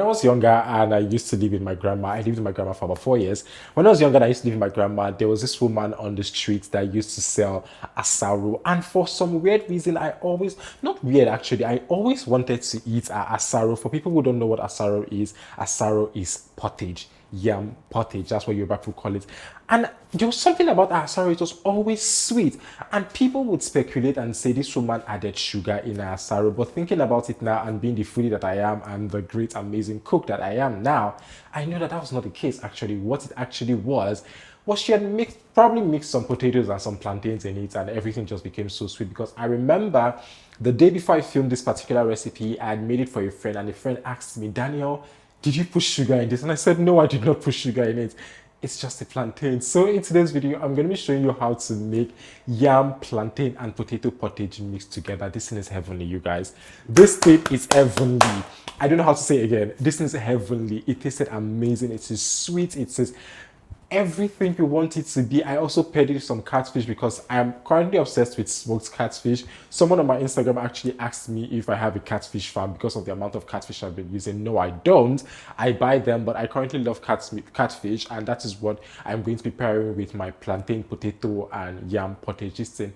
When I was younger and I used to live with my grandma, I lived with my grandma for about 4 years. When I was younger and I used to live with my grandma, there was this woman on the street that used to sell assaro. And for some weird reason, not weird actually, I always wanted to eat assaro. For people who don't know what assaro is pottage, yam pottage, that's what Yoruba people call it. And there was something about assaro, it was always sweet. And people would speculate and say this woman added sugar in her assaro. But thinking about it now and being the foodie that I am and the great, amazing cook that I am now, I know that that was not the case actually. What it actually was she had probably mixed some potatoes and some plantains in it, and everything just became so sweet. Because I remember the day before I filmed this particular recipe, I had made it for a friend, and a friend asked me, Daniel, did you put sugar in this? And I said, no, I did not put sugar in it. It's just a plantain. So in today's video, I'm going to be showing you how to make yam, plantain, and potato pottage mixed together. This thing is heavenly, you guys. This thing is heavenly. I don't know how to say it again. This thing is heavenly. It tasted amazing. It is sweet. It is everything you want it to be. I also paired it with some catfish because I'm currently obsessed with smoked catfish. Someone on my Instagram actually asked me if I have a catfish farm because of the amount of catfish I've been using. No, I don't. I buy them, but I currently love catfish, and that is what I'm going to be pairing with my plantain, potato, and yam pottage. This thing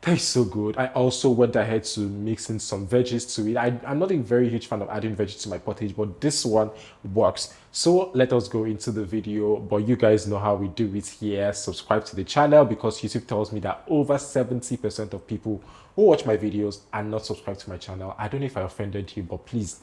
tastes so good. I also went ahead to mix in some veggies to it. I'm not a very huge fan of adding veggies to my pottage, but this one works. So let us go into the video. But you guys know how we do it here. Subscribe to the channel because YouTube tells me that over 70% of people who watch my videos are not subscribed to my channel. I don't know if I offended you, but please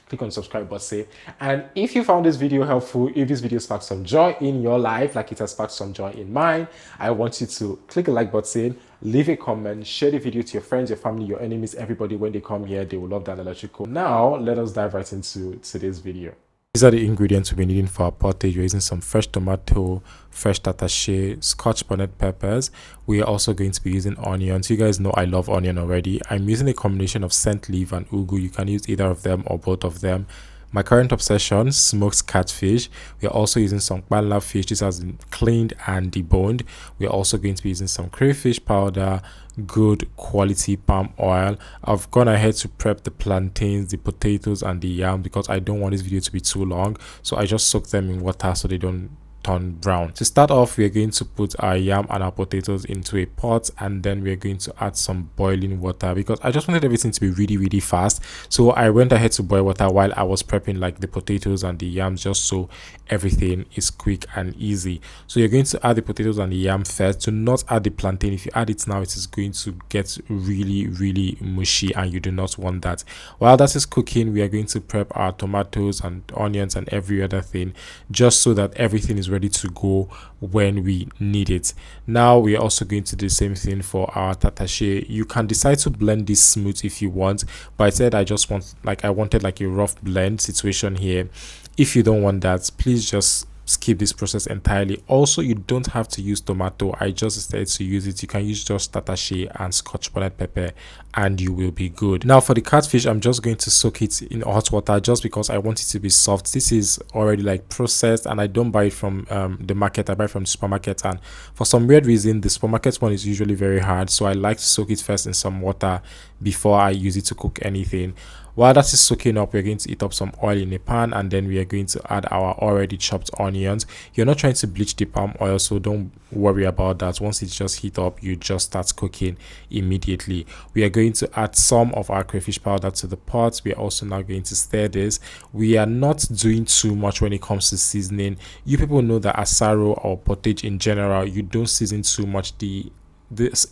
click on the subscribe button. And if you found this video helpful, if this video sparked some joy in your life like it has sparked some joy in mine, I want you to click the like button, leave a comment, share the video to your friends, your family, your enemies, everybody. When they come here, they will love that electrical. Now let us dive right into today's video. These are the ingredients we'll be needing for our pottage. We're using some fresh tomato, fresh tatashe, scotch bonnet peppers. We are also going to be using onions. You guys know I love onion already. I'm using a combination of scent leaf and ugu. You can use either of them or both of them. My current obsession, smoked catfish. We are also using some Panla fish. This has been cleaned and deboned. We are also going to be using some crayfish powder, good quality palm oil. I've gone ahead to prep the plantains, the potatoes, and the yam because I don't want this video to be too long. So I just soak them in water so they don't turn brown. To start off, we are going to put our yam and our potatoes into a pot, and then we are going to add some boiling water because I just wanted everything to be really fast. So I went ahead to boil water while I was prepping like the potatoes and the yams, just so everything is quick and easy. So you're going to add the potatoes and the yam first. Do not add the plantain. If you add it now, it is going to get really mushy, and you do not want that. While that is cooking, we are going to prep our tomatoes and onions and every other thing, just so that everything is ready to go when we need it. Now we are also going to do the same thing for our tatashe. You can decide to blend this smooth if you want, but I said I wanted like a rough blend situation here. If you don't want that, please just skip this process entirely. Also, you don't have to use tomato. I just decided to use it. You can use just tatashe and scotch bonnet pepper and you will be good. Now for the catfish, I'm just going to soak it in hot water just because I want it to be soft. This is already like processed, and I don't buy it from the market. I buy it from the supermarket, and for some weird reason the supermarket one is usually very hard, so I like to soak it first in some water before I use it to cook anything. While that is soaking up, we're going to heat up some oil in a pan, and then we are going to add our already chopped onions. You're not trying to bleach the palm oil, so don't worry about that. Once it just heat up, you just start cooking immediately. We are going to add some of our crayfish powder to the pot. We are also now going to stir this. We are not doing too much when it comes to seasoning. You people know that assaro or pottage in general, you don't season too much. The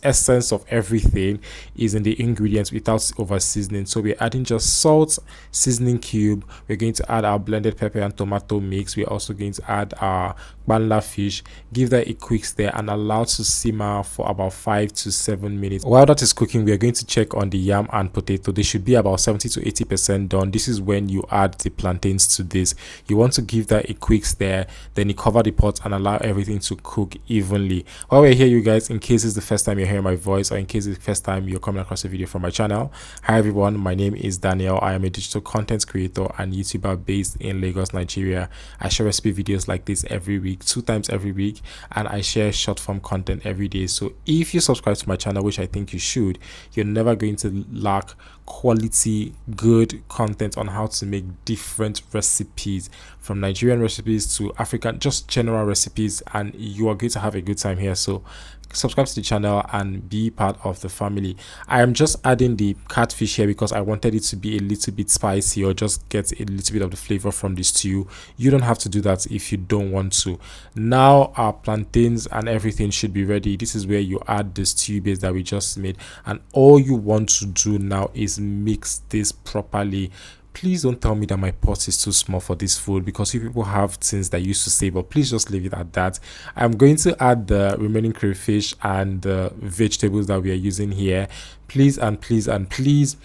essence of everything is in the ingredients without over seasoning. So we're adding just salt, seasoning cube. We're going to add our blended pepper and tomato mix. We're also going to add our Panla fish, give that a quick stir, and allow to simmer for about 5 to 7 minutes. While that is cooking, we are going to check on the yam and potato. They should be about 70 to 80% done. This is when you add the plantains to this. You want to give that a quick stir, then you cover the pot and allow everything to cook evenly. While we're here, you guys, in case it's the first time you're hearing my voice, or in case it's the first time you're coming across a video from my channel, hi everyone, my name is Daniel. I am a digital content creator and YouTuber based in Lagos, Nigeria. I share recipe videos like this every week, 2 times every week, and I share short form content every day. So if you subscribe to my channel, which I think you should, you're never going to lack quality, good content on how to make different recipes, from Nigerian recipes to African, just general recipes, and you are going to have a good time here. So subscribe to the channel and be part of the family. I am just adding the catfish here because I wanted it to be a little bit spicy, or just get a little bit of the flavor from the stew. You don't have to do that if you don't want to. Now our plantains and everything should be ready. This is where you add the stew base that we just made, and all you want to do now is mix this properly. Please don't tell me that my pot is too small for this food, because you people have things that used to say, but please just leave it at that. I'm going to add the remaining crayfish and the vegetables that we are using here. Please and please and please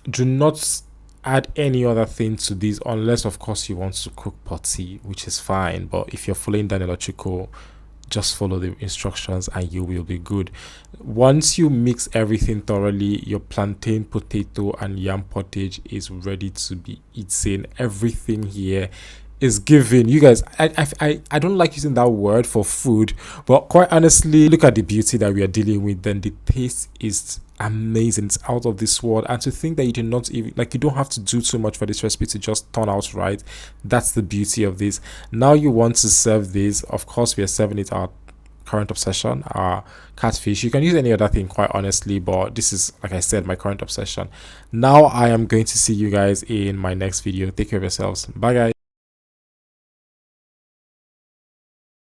do not add any other thing to this, unless of course you want to cook potty, which is fine. But if you're following that electrical, just follow the instructions and you will be good. Once you mix everything thoroughly, your plantain, potato and yam pottage is ready to be eaten. Everything here is given. You guys, I don't like using that word for food, but quite honestly, look at the beauty that we are dealing with. Then the taste is amazing. It's out of this world. And to think that you do not even, like, you don't have to do too much for this recipe to just turn out right. That's the beauty of this. Now you want to serve this. Of course, we are serving it our current obsession, our catfish. You can use any other thing, quite honestly, but this is, like I said, my current obsession. Now I am going to see you guys in my next video. Take care of yourselves. Bye guys.